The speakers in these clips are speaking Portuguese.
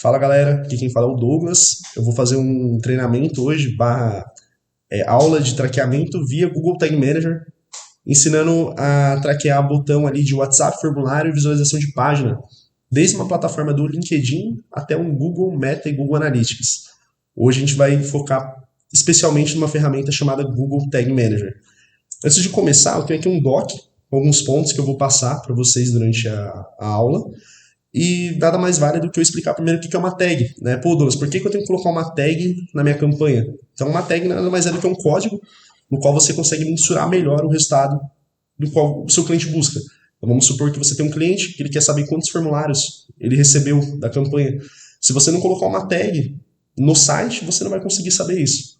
Fala galera, aqui quem fala é o Douglas. Eu vou fazer um treinamento hoje, aula de traqueamento via Google Tag Manager, ensinando a traquear botão ali de WhatsApp, formulário e visualização de página, desde uma plataforma do LinkedIn até um Google Meta e Google Analytics. Hoje a gente vai focar especialmente numa ferramenta chamada Google Tag Manager. Antes de começar, eu tenho aqui um doc com alguns pontos que eu vou passar para vocês durante a aula. E nada mais vale do que eu explicar primeiro o que é uma tag, né? Pô, Douglas, por que eu tenho que colocar uma tag na minha campanha? Então, uma tag nada mais é do que um código no qual você consegue mensurar melhor o resultado do qual o seu cliente busca. Então, vamos supor que você tem um cliente que ele quer saber quantos formulários ele recebeu da campanha. Se você não colocar uma tag no site, você não vai conseguir saber isso.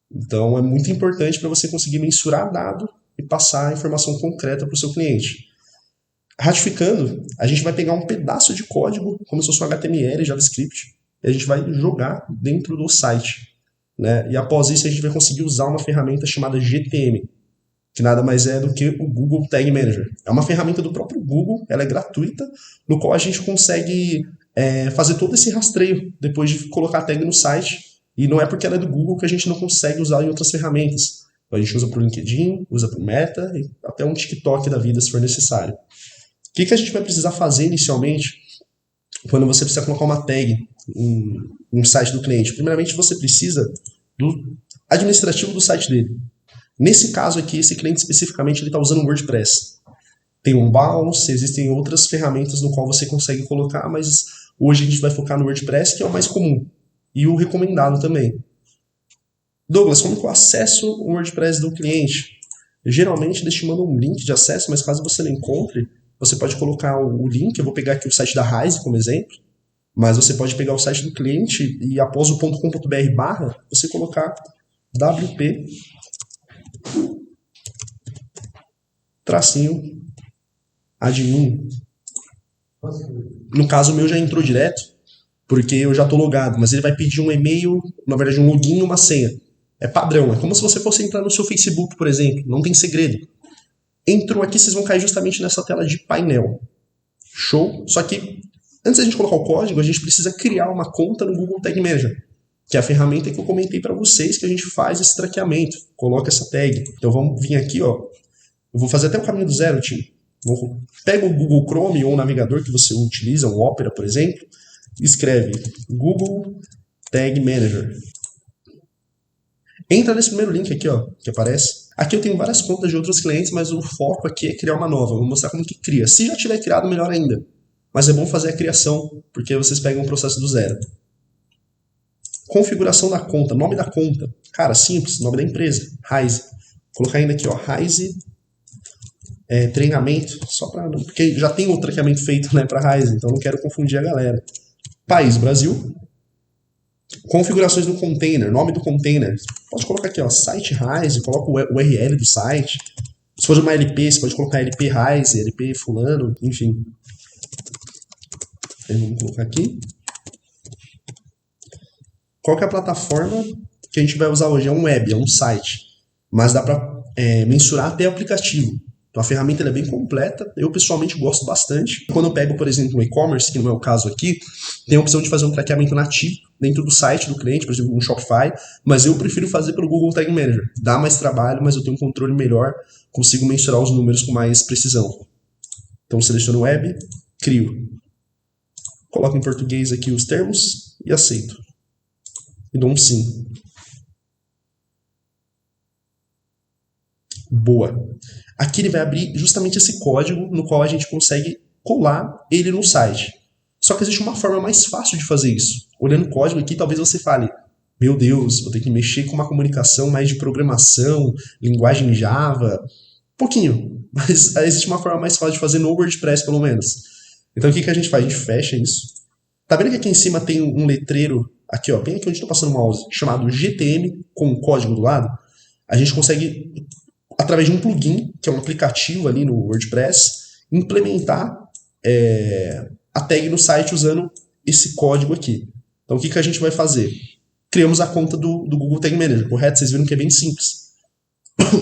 Então, é muito importante para você conseguir mensurar dado e passar a informação concreta para o seu cliente. Ratificando, a gente vai pegar um pedaço de código, como se fosse um HTML, JavaScript, e a gente vai jogar dentro do site. Né? E após isso, a gente vai conseguir usar uma ferramenta chamada GTM, que nada mais é do que o Google Tag Manager. É uma ferramenta do próprio Google, ela é gratuita, no qual a gente consegue fazer todo esse rastreio depois de colocar a tag no site. E não é porque ela é do Google que a gente não consegue usar em outras ferramentas. Então, a gente usa para o LinkedIn, usa para o Meta, e até um TikTok da vida, se for necessário. O que a gente vai precisar fazer inicialmente quando você precisa colocar uma tag em um site do cliente? Primeiramente, você precisa do administrativo do site dele. Nesse caso aqui, esse cliente especificamente ele está usando o WordPress. Tem um Bounce, existem outras ferramentas no qual você consegue colocar, mas hoje a gente vai focar no WordPress, que é o mais comum e o recomendado também. Douglas, como que eu acesso o WordPress do cliente? Geralmente eles te mandam um link de acesso, mas caso você não encontre, você pode colocar o link, eu vou pegar aqui o site da Rise como exemplo, mas você pode pegar o site do cliente e após o .com.br/, você colocar wp admin. No caso o meu já entrou direto, porque eu já estou logado, mas ele vai pedir um e-mail, na verdade um login e uma senha. É padrão, é como se você fosse entrar no seu Facebook, por exemplo, não tem segredo. Entrou aqui, vocês vão cair justamente nessa tela de painel. Show? Só que, antes da gente colocar o código, a gente precisa criar uma conta no Google Tag Manager, que é a ferramenta que eu comentei para vocês que a gente faz esse traqueamento. Coloca essa tag. Então vamos vir aqui, ó. Eu vou fazer até o caminho do zero, time. Pega o Google Chrome ou o navegador que você utiliza, um Opera, por exemplo, e escreve Google Tag Manager. Entra nesse primeiro link aqui, ó, que aparece. Aqui eu tenho várias contas de outros clientes, mas o foco aqui é criar uma nova. Vou mostrar como que cria. Se já tiver criado, melhor ainda. Mas é bom fazer a criação, porque vocês pegam o processo do zero. Configuração da conta, nome da conta. Cara, simples, nome da empresa, Rise. Vou colocar ainda aqui, ó, Rise treinamento, só para porque já tem o traqueamento feito, né, para Rise, então não quero confundir a galera. País, Brasil. Configurações do container, nome do container. Pode colocar aqui, ó, site Rise, coloca o URL do site. Se for uma LP, você pode colocar LP Rise, LP fulano, enfim. Vamos colocar aqui. Qual que é a plataforma que a gente vai usar hoje? É um web, é um site. Mas dá para mensurar até aplicativo. Então a ferramenta é bem completa, eu pessoalmente gosto bastante. Quando eu pego, por exemplo, um e-commerce, que não é o caso aqui, tem a opção de fazer um traqueamento nativo dentro do site do cliente, por exemplo, um Shopify, mas eu prefiro fazer pelo Google Tag Manager. Dá mais trabalho, mas eu tenho um controle melhor, consigo mensurar os números com mais precisão. Então seleciono web, crio. Coloco em português aqui os termos e aceito. E dou um sim. Boa. Aqui ele vai abrir justamente esse código no qual a gente consegue colar ele no site. Só que existe uma forma mais fácil de fazer isso. Olhando o código aqui, talvez você fale, meu Deus, vou ter que mexer com uma comunicação mais de programação, linguagem Java, pouquinho. Mas existe uma forma mais fácil de fazer no WordPress, pelo menos. Então o que a gente faz? A gente fecha isso. Tá vendo que aqui em cima tem um letreiro, aqui ó, bem aqui onde estou passando o mouse, chamado GTM, com o código do lado? A gente consegue, através de um plugin, que é um aplicativo ali no WordPress, implementar a tag no site usando esse código aqui. Então o que a gente vai fazer? Criamos a conta do Google Tag Manager, correto? Vocês viram que é bem simples.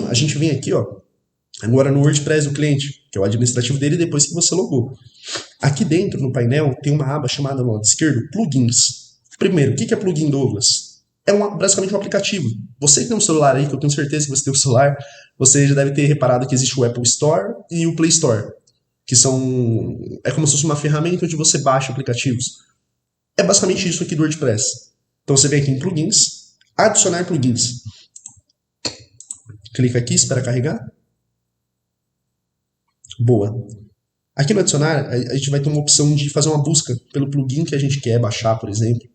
A gente vem aqui, ó, agora no WordPress do cliente, que é o administrativo dele depois que você logou. Aqui dentro, no painel, tem uma aba chamada no lado esquerdo, Plugins. Primeiro, o que é plugin, Douglas? Basicamente um aplicativo. Você que tem um celular aí, que eu tenho certeza que você tem um celular, você já deve ter reparado que existe o Apple Store e o Play Store, que são... é como se fosse uma ferramenta onde você baixa aplicativos. É basicamente isso aqui do WordPress. Então você vem aqui em Plugins, adicionar plugins. Clica aqui, espera carregar. Boa. Aqui no adicionar, a gente vai ter uma opção de fazer uma busca pelo plugin que a gente quer baixar, por exemplo.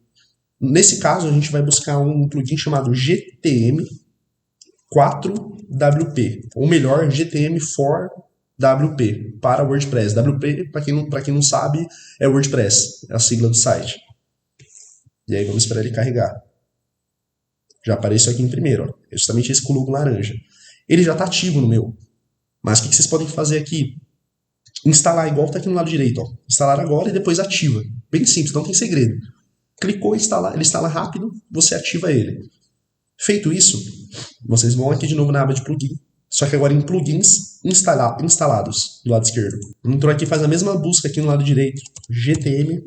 Nesse caso, a gente vai buscar um plugin chamado GTM4WP, ou melhor, GTM4WP, para WordPress. WP, para quem não sabe, é WordPress, é a sigla do site. E aí vamos esperar ele carregar. Já apareceu aqui em primeiro, ó. É justamente esse com o logo laranja. Ele já está ativo no meu. Mas o que vocês podem fazer aqui? Instalar igual está aqui no lado direito. Ó. Instalar agora e depois ativa. Bem simples, não tem segredo. Clicou em instalar, ele instala rápido, você ativa ele. Feito isso, vocês vão aqui de novo na aba de plugin, só que agora em plugins instalados, do lado esquerdo. Entrou aqui, faz a mesma busca aqui no lado direito. GTM,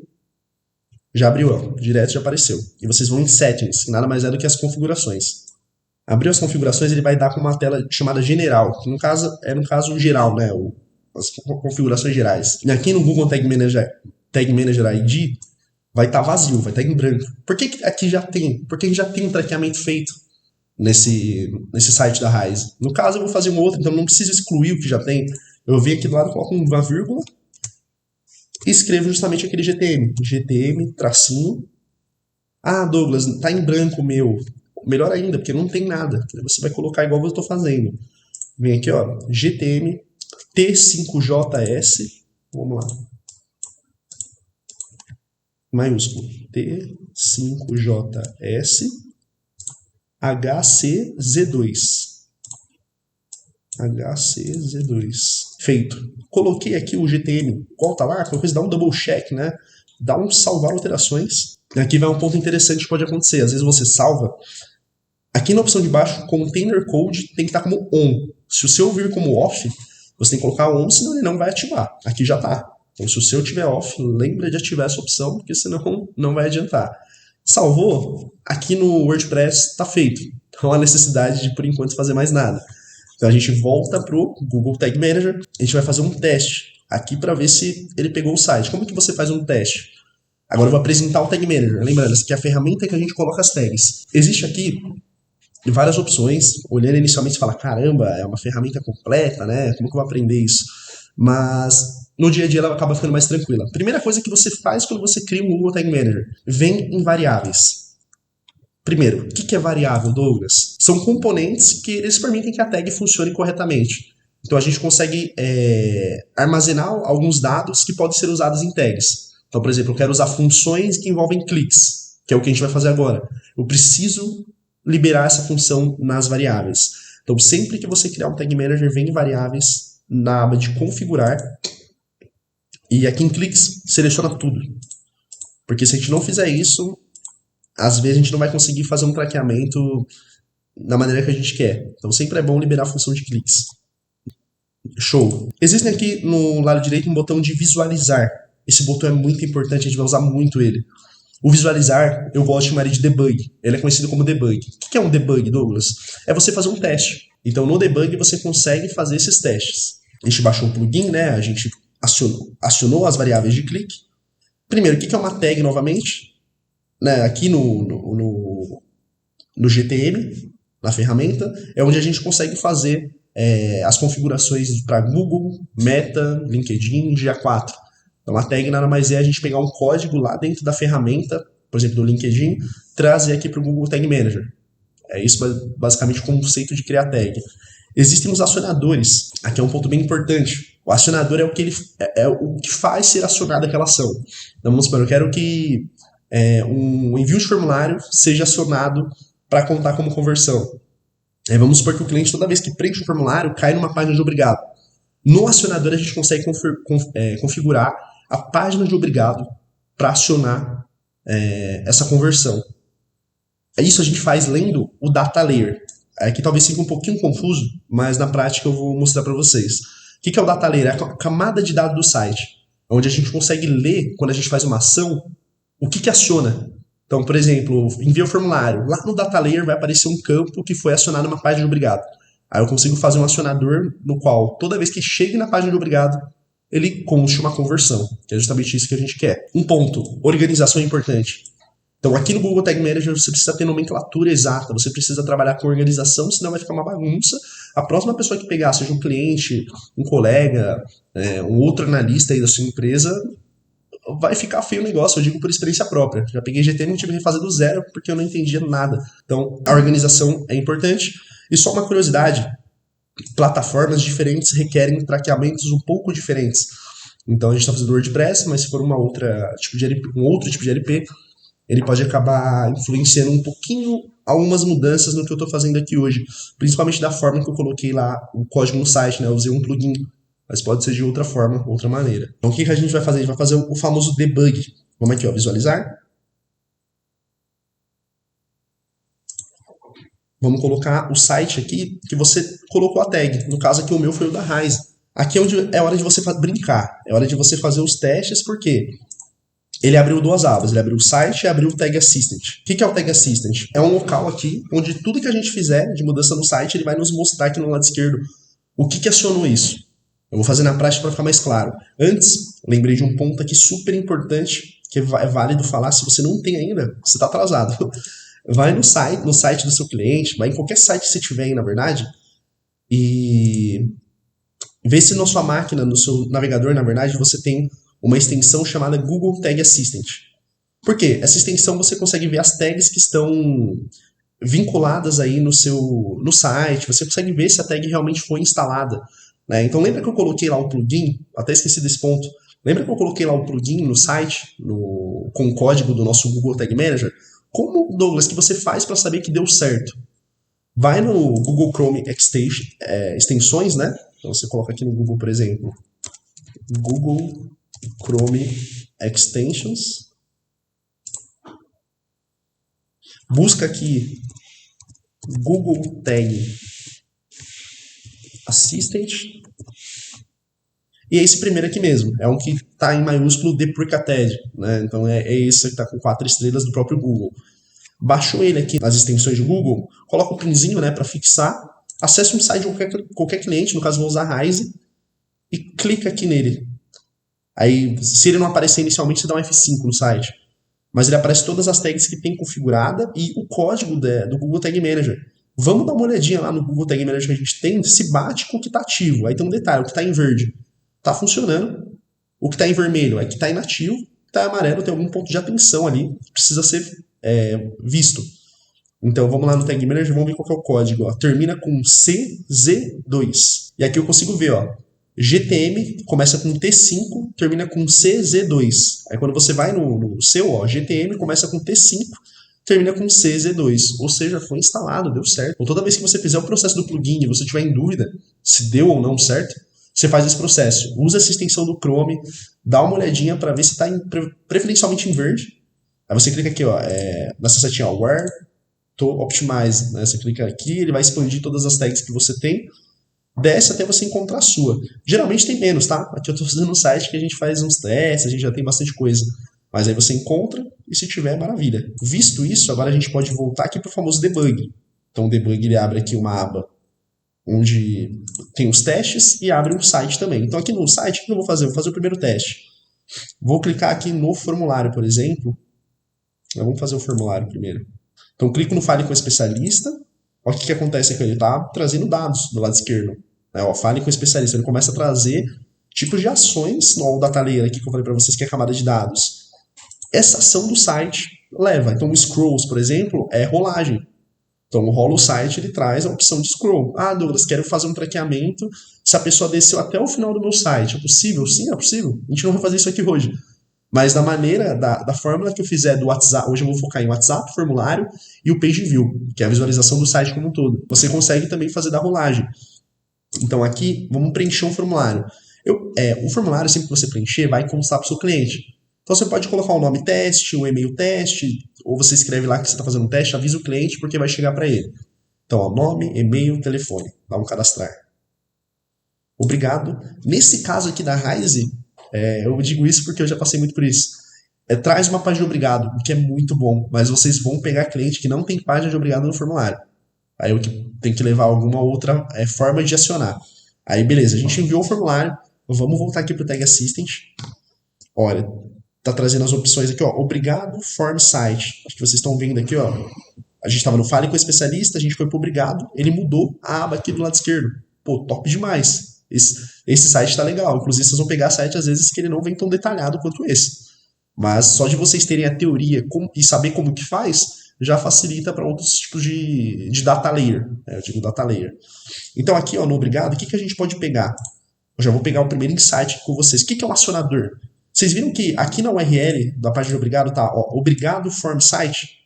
já abriu, ó, direto já apareceu. E vocês vão em settings, que nada mais é do que as configurações. Abriu as configurações, ele vai dar com uma tela chamada general, que no caso geral, né? As configurações gerais. E aqui no Google Tag Manager ID vai estar vazio, vai estar em branco. Por que aqui já tem? Porque a gente já tem um traqueamento feito nesse site da Rise. No caso, eu vou fazer um outro, então não preciso excluir o que já tem. Eu venho aqui do lado, coloco uma vírgula e escrevo justamente aquele GTM. GTM, tracinho. Ah, Douglas, tá em branco o meu. Melhor ainda, porque não tem nada. Você vai colocar igual eu estou fazendo. Vem aqui, ó, GTM T5JS. Vamos lá. Maiúsculo. T5JS HCZ2. HCZ2. Feito. Coloquei aqui o GTM. Qual tá lá? Qualquer coisa, dá um double check, né? Dá um salvar alterações. Aqui vai um ponto interessante que pode acontecer. Às vezes você salva. Aqui na opção de baixo, Container Code tem que estar como on. Se o seu vir como off, você tem que colocar on, senão ele não vai ativar. Aqui já está. Então, se o seu tiver off, lembra de ativar essa opção, porque senão não vai adiantar. Salvou? Aqui no WordPress está feito. Não há necessidade de, por enquanto, fazer mais nada. Então, a gente volta para o Google Tag Manager. A gente vai fazer um teste aqui para ver se ele pegou o site. Como que você faz um teste? Agora eu vou apresentar o Tag Manager. Lembrando, essa aqui é a ferramenta que a gente coloca as tags. Existe aqui várias opções. Olhando inicialmente, você fala, caramba, é uma ferramenta completa, né? Como que eu vou aprender isso? Mas no dia a dia ela acaba ficando mais tranquila. Primeira coisa que você faz quando você cria um Google Tag Manager, vem em variáveis. Primeiro, o que é variável, Douglas? São componentes que eles permitem que a tag funcione corretamente. Então a gente consegue armazenar alguns dados que podem ser usados em tags. Então, por exemplo, eu quero usar funções que envolvem cliques, que é o que a gente vai fazer agora. Eu preciso liberar essa função nas variáveis. Então, sempre que você criar um Tag Manager, vem em variáveis, na aba de configurar, e aqui em cliques, seleciona tudo. Porque se a gente não fizer isso, às vezes a gente não vai conseguir fazer um traqueamento da maneira que a gente quer. Então, sempre é bom liberar a função de cliques. Show. Existe aqui no lado direito um botão de visualizar. Esse botão é muito importante, a gente vai usar muito ele. O visualizar, eu gosto de chamar ele de debug. Ele é conhecido como debug. O que é um debug, Douglas? É você fazer um teste. Então, no debug, você consegue fazer esses testes. A gente baixou um plugin, né? A gente acionou as variáveis de clique. Primeiro, o que é uma tag novamente? Né? Aqui no GTM, na ferramenta, é onde a gente consegue fazer as configurações para Google, Meta, LinkedIn, GA4. Então, a tag nada mais é a gente pegar um código lá dentro da ferramenta, por exemplo, do LinkedIn, trazer aqui para o Google Tag Manager. É isso basicamente o conceito de criar tag. Existem os acionadores. Aqui é um ponto bem importante. O acionador é o que faz ser acionada aquela ação. Então, vamos supor, eu quero que um envio de formulário seja acionado para contar como conversão. Vamos supor que o cliente, toda vez que preenche o formulário, cai numa página de obrigado. No acionador, a gente consegue configurar a página de obrigado para acionar essa conversão. Isso a gente faz lendo o data layer. Aqui talvez fique um pouquinho confuso, mas na prática eu vou mostrar para vocês. O que é o data layer? É a camada de dados do site. onde a gente consegue ler, quando a gente faz uma ação, o que aciona. Então, por exemplo, envia o formulário. Lá no data layer vai aparecer um campo que foi acionado numa página de obrigado. Aí eu consigo fazer um acionador no qual, toda vez que chegue na página de obrigado, ele conste uma conversão, que é justamente isso que a gente quer. Um ponto, organização é importante. Então, aqui no Google Tag Manager, você precisa ter nomenclatura exata, você precisa trabalhar com organização, senão vai ficar uma bagunça. A próxima pessoa que pegar, seja um cliente, um colega, um outro analista aí da sua empresa, vai ficar feio o negócio, eu digo por experiência própria. Já peguei GTM e tive que refazer do zero porque eu não entendia nada. Então, a organização é importante. E só uma curiosidade, plataformas diferentes requerem traqueamentos um pouco diferentes. Então, a gente está fazendo WordPress, mas se for um outro tipo de LP, ele pode acabar influenciando um pouquinho algumas mudanças no que eu estou fazendo aqui hoje. Principalmente da forma que eu coloquei lá o código no site, né? Eu usei um plugin, mas pode ser de outra forma, outra maneira. Então o que a gente vai fazer? A gente vai fazer o famoso debug. Vamos aqui, ó, visualizar. Vamos colocar o site aqui que você colocou a tag. No caso aqui o meu foi o da Rise. Aqui é onde é hora de você brincar. É hora de você fazer os testes, porque ele abriu duas abas, ele abriu o site e abriu o Tag Assistant. O que é o Tag Assistant? É um local aqui onde tudo que a gente fizer de mudança no site, ele vai nos mostrar aqui no lado esquerdo o que acionou isso. Eu vou fazer na prática para ficar mais claro. Antes, lembrei de um ponto aqui super importante, que é válido falar, se você não tem ainda, você está atrasado. Vai no site do seu cliente, vai em qualquer site que você tiver aí, na verdade, e vê se na sua máquina, no seu navegador, na verdade, você tem uma extensão chamada Google Tag Assistant. Por quê? Essa extensão você consegue ver as tags que estão vinculadas aí no site, você consegue ver se a tag realmente foi instalada. Né? Então lembra que eu coloquei lá o plugin, até esqueci desse ponto, lembra que eu coloquei lá o plugin no site, com o código do nosso Google Tag Manager? Como, Douglas, que você faz para saber que deu certo? Vai no Google Chrome extensões, né? Então você coloca aqui no Google, por exemplo, Google Chrome Extensions. Busca aqui Google Tag Assistant. E é esse primeiro aqui mesmo. É um que está em maiúsculo Deprecated. Né? Então é esse que está com 4 estrelas do próprio Google. Baixou ele aqui nas extensões do Google, coloca o pinzinho, né, para fixar, acessa um site de qualquer cliente, no caso vou usar a Rise, e clica aqui nele. Aí, se ele não aparecer inicialmente, você dá um F5 no site. Mas ele aparece todas as tags que tem configurada e o código do Google Tag Manager. Vamos dar uma olhadinha lá no Google Tag Manager que a gente tem, se bate com o que está ativo. Aí tem um detalhe, o que está em verde está funcionando, o que está em vermelho é que está inativo, o que está em amarelo tem algum ponto de atenção ali, que precisa ser visto. Então vamos lá no Tag Manager, vamos ver qual que é o código. Ó. Termina com CZ2. E aqui eu consigo ver, ó, GTM começa com T5, termina com CZ2. Aí quando você vai no seu, ó, GTM começa com T5, termina com CZ2. Ou seja, foi instalado, deu certo. Então toda vez que você fizer o processo do plugin e você tiver em dúvida se deu ou não certo, você faz esse processo. Usa essa extensão do Chrome, dá uma olhadinha para ver se está preferencialmente em verde. Aí você clica aqui, ó, nessa setinha, ó, Where to Optimize. Né? Você clica aqui, ele vai expandir todas as tags que você tem, desce até você encontrar a sua. Geralmente tem menos, tá? Aqui eu estou fazendo um site que a gente faz uns testes, a gente já tem bastante coisa. Mas aí você encontra e se tiver, maravilha. Visto isso, agora a gente pode voltar aqui para o famoso debug. Então o debug ele abre aqui uma aba onde tem os testes e abre um site também. Então aqui no site, o que eu vou fazer? Eu vou fazer o primeiro teste. Vou clicar aqui no formulário, por exemplo. Vamos fazer o formulário primeiro. Então clico no Fale com o Especialista. Olha o que acontece aqui. Ele está trazendo dados do lado esquerdo. Né? Ó, Fale com o Especialista. Ele começa a trazer tipos de ações no data layer aqui que eu falei para vocês que é a camada de dados. Essa ação do site leva. Então o scrolls, por exemplo, é rolagem. Então rola o site, ele traz a opção de scroll. Ah, Douglas, quero fazer um traqueamento se a pessoa desceu até o final do meu site. É possível? Sim, é possível. A gente não vai fazer isso aqui hoje. Mas da maneira, da fórmula que eu fizer do WhatsApp, hoje eu vou focar em WhatsApp, formulário e o page view, que é a visualização do site como um todo. Você consegue também fazer da rolagem. Então aqui, vamos preencher um formulário. O formulário, sempre que você preencher, vai constar para o seu cliente. Então você pode colocar o nome teste, o e-mail teste, ou você escreve lá que você está fazendo um teste, avisa o cliente porque vai chegar para ele. Então, ó, nome, e-mail, telefone. Vamos cadastrar. Obrigado. Nesse caso aqui da Rise, Eu digo isso porque eu já passei muito por isso. Traz uma página de obrigado, o que é muito bom, mas vocês vão pegar cliente que não tem página de obrigado no formulário. Aí eu tenho que levar alguma outra forma de acionar. Aí beleza, a gente enviou o formulário, vamos voltar aqui para o Tag Assistant. Olha, tá trazendo as opções aqui, ó. Obrigado, Form Site. Acho que vocês estão vendo aqui, ó. A gente estava no Fale com o Especialista, a gente foi pro Obrigado, ele mudou a aba aqui do lado esquerdo. Pô, top demais. Esse site tá legal. Inclusive, vocês vão pegar site, às vezes, que ele não vem tão detalhado quanto esse. Mas só de vocês terem a teoria e saber como que faz, já facilita para outros tipos de data layer. Eu digo data layer. Então, aqui, ó, no Obrigado, o que a gente pode pegar? Eu já vou pegar o primeiro insight com vocês. O que é um acionador? Vocês viram que aqui na URL da página de Obrigado tá, ó, Obrigado Form Site.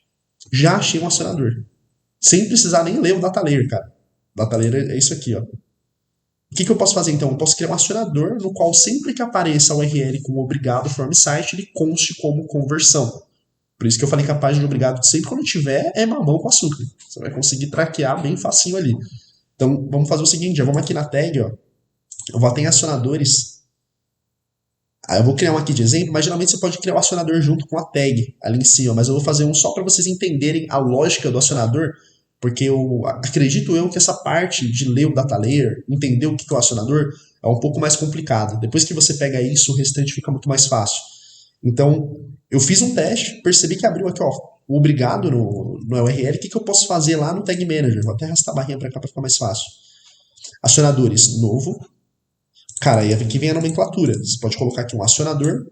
Já achei um acionador. Sem precisar nem ler o data layer, cara. Data layer é isso aqui, ó. O que eu posso fazer então? Eu posso criar um acionador no qual sempre que apareça a URL com obrigado form site, ele conste como conversão. Por isso que eu falei que a página de obrigado, sempre quando tiver, é mamão com açúcar. Você vai conseguir traquear bem facinho ali. Então, vamos fazer o seguinte, já vamos aqui na tag, ó. Eu vou até em acionadores. Aí eu vou criar um aqui de exemplo, mas geralmente você pode criar o acionador junto com a tag ali em cima, mas eu vou fazer um só para vocês entenderem a lógica do acionador, porque eu acredito que essa parte de ler o data layer, entender o que é o acionador, é um pouco mais complicado. Depois que você pega isso, o restante fica muito mais fácil. Então, eu fiz um teste, percebi que abriu aqui, ó, o obrigado no URL, o que eu posso fazer lá no Tag Manager? Vou até arrastar a barrinha para cá para ficar mais fácil. Acionadores, novo. Cara, aí aqui vem a nomenclatura. Você pode colocar aqui um acionador.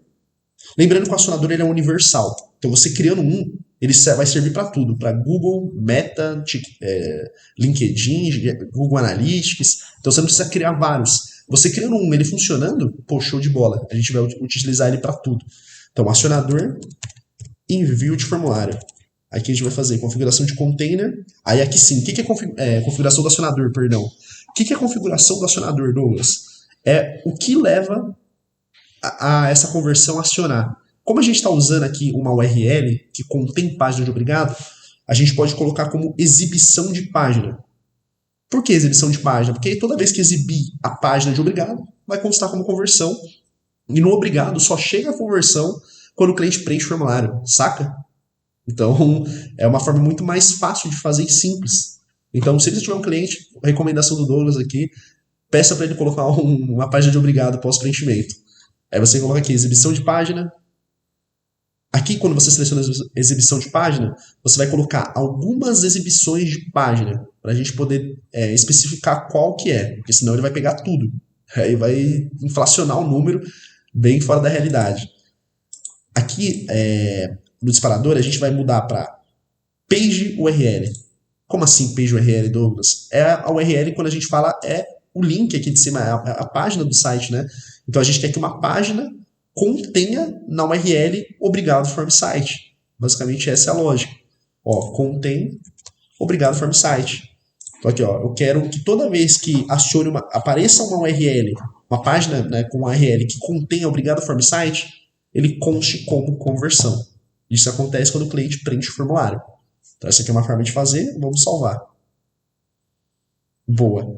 Lembrando que o acionador ele é universal. Então, você criando um, ele vai servir para tudo. Para Google, Meta, LinkedIn, Google Analytics. Então, você não precisa criar vários. Você criando um, ele funcionando, pô, show de bola. A gente vai utilizar ele para tudo. Então, acionador, envio de formulário. Aqui a gente vai fazer configuração de container. Aí aqui sim, o que é configuração do acionador, perdão? O que é configuração do acionador, Douglas? É o que leva a essa conversão a acionar. Como a gente está usando aqui uma URL que contém página de obrigado, a gente pode colocar como exibição de página. Por que exibição de página? Porque toda vez que exibir a página de obrigado, vai constar como conversão. E no obrigado só chega a conversão quando o cliente preenche o formulário, saca? Então, é uma forma muito mais fácil de fazer e simples. Então, se você tiver um cliente, a recomendação do Douglas aqui, peça para ele colocar uma página de obrigado pós-preenchimento. Aí você coloca aqui, exibição de página. Aqui, quando você seleciona a exibição de página, você vai colocar algumas exibições de página, para a gente poder especificar qual que é, porque senão ele vai pegar tudo. Aí vai inflacionar o número bem fora da realidade. Aqui, no disparador, a gente vai mudar para page URL. Como assim page URL, Douglas? É a URL quando a gente fala o link aqui de cima, a página do site, né? Então a gente quer que uma página contenha na URL obrigado form site. Basicamente essa é a lógica. Ó, contém obrigado form site. Então aqui, ó, eu quero que toda vez que apareça uma URL, uma página, né, com uma URL que contenha obrigado form site, ele conste como conversão. Isso acontece quando o cliente preenche o formulário. Então essa aqui é uma forma de fazer, vamos salvar. Boa.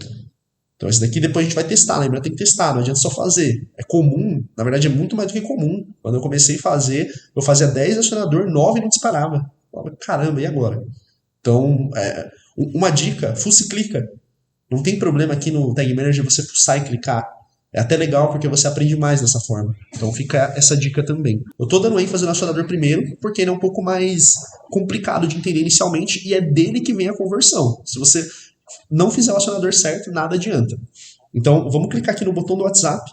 Então esse daqui depois a gente vai testar, lembra? Tem que testar, não adianta só fazer. É comum, na verdade é muito mais do que comum. Quando eu comecei a fazer, eu fazia 10 acionador, 9 não disparava. Eu falava, caramba, e agora? Então, uma dica, fuça e clica. Não tem problema aqui no Tag Manager você fuçar e clicar. É até legal porque você aprende mais dessa forma. Então fica essa dica também. Eu tô dando ênfase no acionador primeiro, porque ele é um pouco mais complicado de entender inicialmente e é dele que vem a conversão. Se você não fizer o acionador certo, nada adianta. Então, vamos clicar aqui no botão do WhatsApp.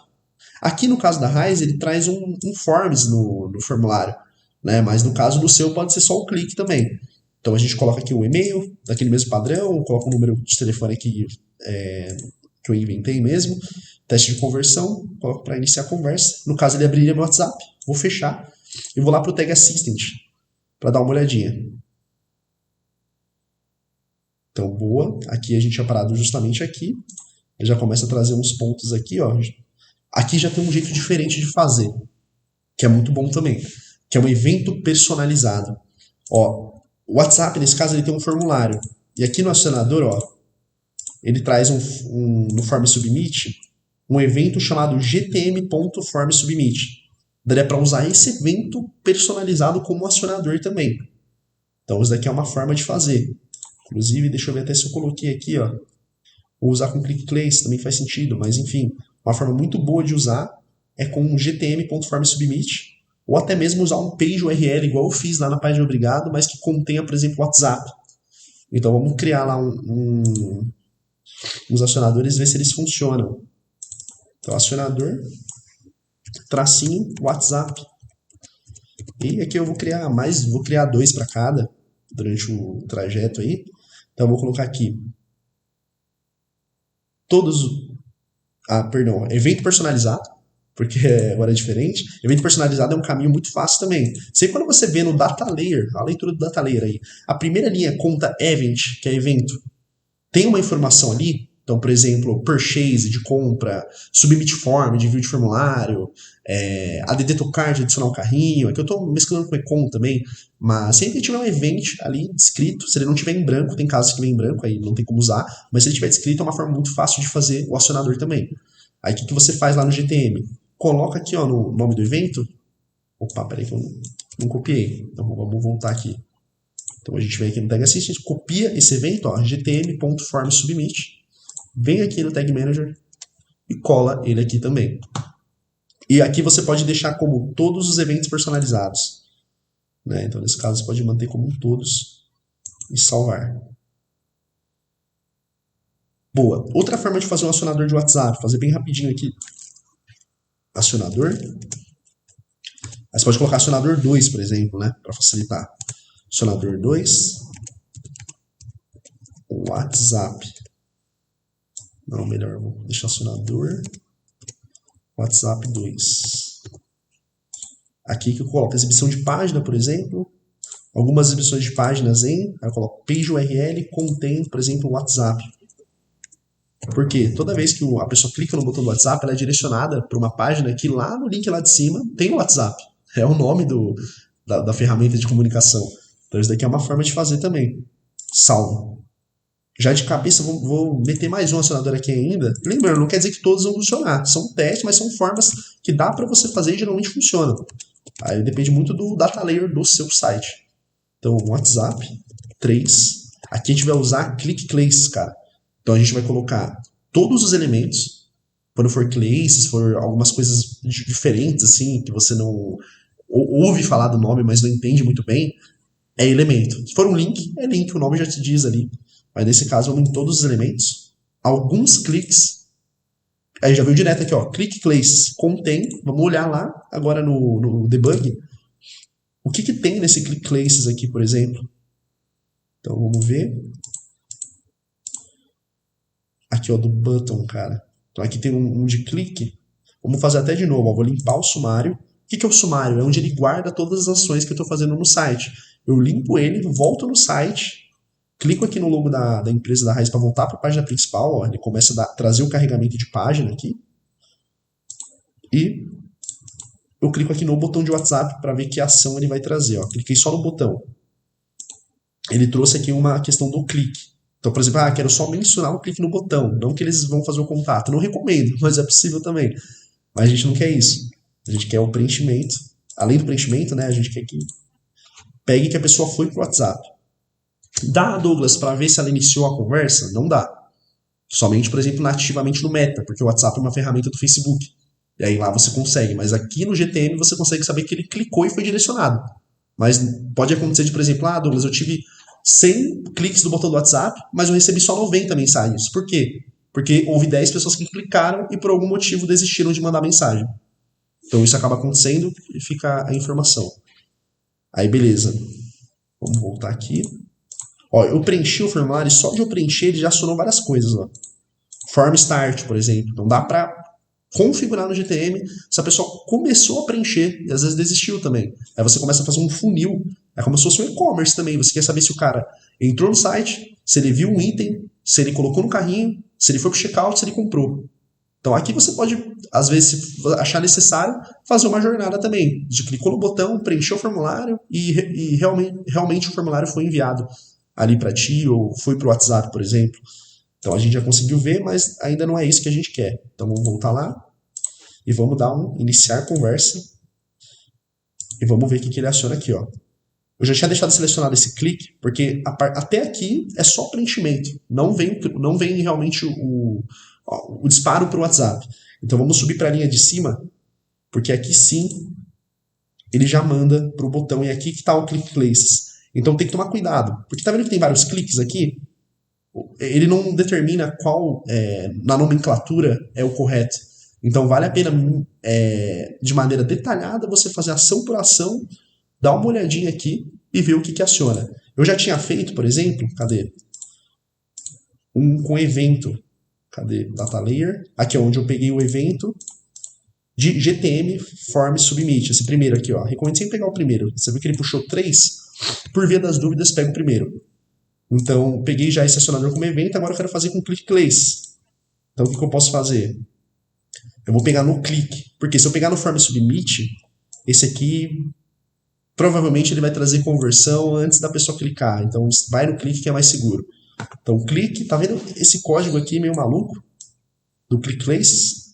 Aqui no caso da Raiz, ele traz um forms no formulário, né? Mas no caso do seu, pode ser só um clique também. Então, a gente coloca aqui o e-mail, daquele mesmo padrão, coloca o número de telefone aqui que eu inventei mesmo, teste de conversão, coloco para iniciar a conversa. No caso, ele abriria meu WhatsApp, vou fechar e vou lá para o Tag Assistant para dar uma olhadinha. Então, boa. Aqui a gente tinha parado justamente aqui. Ele já começa a trazer uns pontos aqui, ó. Aqui já tem um jeito diferente de fazer, que é muito bom também, que é um evento personalizado. Ó, o WhatsApp, nesse caso, ele tem um formulário. E aqui no acionador, ó, ele traz no Form Submit, um evento chamado gtm.formSubmit. Daria para usar esse evento personalizado como acionador também. Então, isso daqui é uma forma de fazer. Inclusive, deixa eu ver até se eu coloquei aqui, ó. Ou usar com ClickClace também faz sentido, mas enfim, uma forma muito boa de usar é com gtm.formSubmit, ou até mesmo usar um page URL, igual eu fiz lá na página de Obrigado, mas que contenha, por exemplo, o WhatsApp. Então, vamos criar lá uns acionadores e ver se eles funcionam. Então, acionador, tracinho, WhatsApp. E aqui eu vou criar vou criar 2 para cada durante o trajeto aí. Então, eu vou colocar aqui evento personalizado, porque agora é diferente. Evento personalizado é um caminho muito fácil também. Sempre quando você vê no data layer, a leitura do data layer aí, a primeira linha conta event, que é evento, tem uma informação ali. Então, por exemplo, purchase de compra, submit form de envio de formulário, add to cart de adicionar um carrinho. Aqui eu estou mesclando com econ também, mas sempre que tiver um event ali descrito, se ele não tiver em branco, tem casos que vem em branco, aí não tem como usar, mas se ele tiver descrito é uma forma muito fácil de fazer o acionador também. Aí o que você faz lá no GTM? Coloca aqui ó, no nome do evento. Opa, peraí que eu não copiei. Então vamos voltar aqui. Então a gente vem aqui no Tag Assist, a gente copia esse evento, ó, gtm.formSubmit, vem aqui no Tag Manager e cola ele aqui também. E aqui você pode deixar como todos os eventos personalizados. Né? Então nesse caso você pode manter como todos e salvar. Boa. Outra forma de fazer um acionador de WhatsApp, fazer bem rapidinho aqui. Acionador. Aí você pode colocar acionador 2, por exemplo, né? Para facilitar. Acionador 2. WhatsApp. Não, melhor, vou deixar acionador. WhatsApp 2. Aqui que eu coloco exibição de página, por exemplo. Algumas exibições de páginas aí eu coloco page URL contém, por exemplo, o WhatsApp. Porque toda vez que a pessoa clica no botão do WhatsApp, ela é direcionada para uma página que lá no link lá de cima tem o WhatsApp. É o nome da ferramenta de comunicação. Então isso daqui é uma forma de fazer também. Salvo. Já de cabeça, vou meter mais um acionador aqui ainda. Lembrando, não quer dizer que todos vão funcionar. São testes, mas são formas que dá para você fazer e geralmente funcionam. Aí depende muito do data layer do seu site. Então, WhatsApp 3. Aqui a gente vai usar ClickClace, cara. Então a gente vai colocar todos os elementos. Quando for claces, for algumas coisas diferentes, assim, que você não ouve falar do nome, mas não entende muito bem, é elemento. Se for um link, é link, o nome já te diz ali. Mas nesse caso, vamos em todos os elementos. Alguns cliques. Aí já veio direto aqui, ó. ClickClace contém. Vamos olhar lá, agora no debug. O que tem nesse ClickClaces aqui, por exemplo? Então vamos ver. Aqui, ó, do button, cara. Então aqui tem um de clique. Vamos fazer até de novo, ó. Vou limpar o sumário. O que é o sumário? É onde ele guarda todas as ações que eu estou fazendo no site. Eu limpo ele, volto no site, clico aqui no logo da empresa da Raiz para voltar para a página principal. Ó. Ele começa a trazer o carregamento de página aqui. E eu clico aqui no botão de WhatsApp para ver que ação ele vai trazer. Ó. Cliquei só no botão. Ele trouxe aqui uma questão do clique. Então, por exemplo, quero só mencionar o clique no botão, não que eles vão fazer o contato. Não recomendo, mas é possível também. Mas a gente não quer isso. A gente quer o preenchimento. Além do preenchimento, né, a gente quer que pegue que a pessoa foi pro WhatsApp. Dá, Douglas, para ver se ela iniciou a conversa? Não dá. Somente, por exemplo, nativamente no Meta, porque o WhatsApp é uma ferramenta do Facebook. E aí lá você consegue. Mas aqui no GTM você consegue saber que ele clicou e foi direcionado. Mas pode acontecer de, por exemplo, Douglas, eu tive 100 cliques do botão do WhatsApp, mas eu recebi só 90 mensagens. Por quê? Porque houve 10 pessoas que clicaram e por algum motivo desistiram de mandar mensagem. Então isso acaba acontecendo e fica a informação. Aí beleza. Vamos voltar aqui. Ó, eu preenchi o formulário e só de eu preencher ele já acionou várias coisas. Ó. Form Start, por exemplo. Então dá para configurar no GTM se a pessoa começou a preencher e às vezes desistiu também. Aí você começa a fazer um funil. É como se fosse um e-commerce também. Você quer saber se o cara entrou no site, se ele viu um item, se ele colocou no carrinho, se ele foi pro checkout, se ele comprou. Então aqui você pode, às vezes, se achar necessário, fazer uma jornada também. De clicou no botão, preencheu o formulário e realmente o formulário foi enviado ali para ti ou foi pro WhatsApp, por exemplo. Então a gente já conseguiu ver, mas ainda não é isso que a gente quer. Então vamos voltar lá e vamos dar um iniciar conversa e vamos ver o que ele aciona aqui, ó. Eu já tinha deixado selecionado esse clique, porque até aqui é só preenchimento. Não vem realmente o disparo para o WhatsApp. Então vamos subir para a linha de cima, porque aqui sim ele já manda para o botão. E aqui que está o Click Places. Então tem que tomar cuidado. Porque tá vendo que tem vários cliques aqui? Ele não determina qual na nomenclatura é o correto. Então vale a pena, de maneira detalhada, você fazer ação por ação, dar uma olhadinha aqui e ver o que aciona. Eu já tinha feito, por exemplo, cadê? Um com evento. Cadê? Data Layer. Aqui é onde eu peguei o evento de GTM Form Submit. Esse primeiro aqui, ó. Recomendo sempre pegar o primeiro. Você viu que ele puxou 3? Por via das dúvidas, pega o primeiro. Então, peguei já esse acionador como evento, agora eu quero fazer com Click Place. Então, o que eu posso fazer? Eu vou pegar no clique. Porque se eu pegar no Form Submit, esse aqui provavelmente ele vai trazer conversão antes da pessoa clicar. Então, vai no clique que é mais seguro. Então, clique, tá vendo esse código aqui meio maluco? Do Click Place?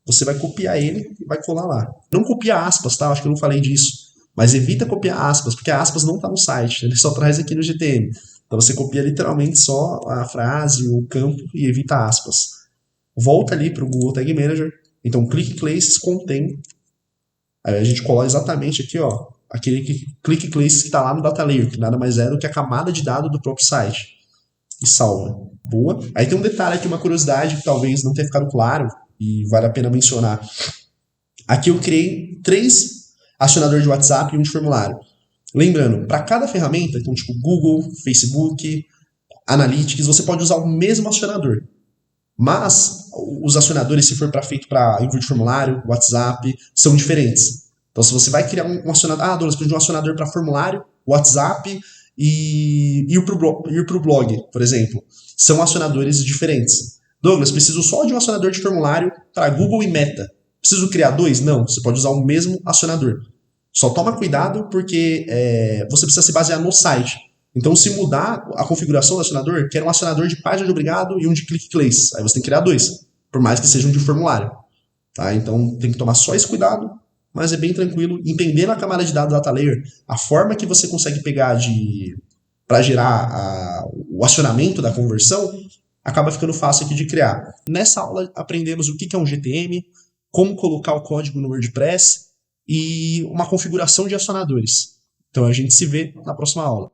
Você vai copiar ele e vai colar lá. Não copia aspas, tá? Acho que eu não falei disso. Mas evita copiar aspas, porque a aspas não está no site. Ele só traz aqui no GTM. Então você copia literalmente só a frase, o campo e evita aspas. Volta ali para o Google Tag Manager. Então, Click Places contém. Aí a gente cola exatamente aqui, ó, aquele Click Places que está lá no Data Layer, que nada mais é do que a camada de dados do próprio site. E salva. Boa. Aí tem um detalhe aqui, uma curiosidade que talvez não tenha ficado claro e vale a pena mencionar. Aqui eu criei 3 acionadores de WhatsApp e um de formulário. Lembrando, para cada ferramenta, então tipo Google, Facebook, Analytics, você pode usar o mesmo acionador. Mas os acionadores, se for feito para envio de formulário, WhatsApp, são diferentes. Então, se você vai criar um acionador... Ah, Douglas, preciso de um acionador para formulário, WhatsApp e ir para o blog, por exemplo. São acionadores diferentes. Douglas, preciso só de um acionador de formulário para Google e Meta. Preciso criar 2? Não, você pode usar o mesmo acionador. Só toma cuidado porque você precisa se basear no site. Então, se mudar a configuração do acionador, quer um acionador de página de obrigado e um de click place. Aí você tem que criar 2, por mais que sejam de formulário. Tá? Então, tem que tomar só esse cuidado, mas é bem tranquilo. Entender na camada de dados Data Layer a forma que você consegue pegar para gerar o acionamento da conversão, acaba ficando fácil aqui de criar. Nessa aula, aprendemos o que é um GTM, como colocar o código no WordPress e uma configuração de acionadores. Então, a gente se vê na próxima aula.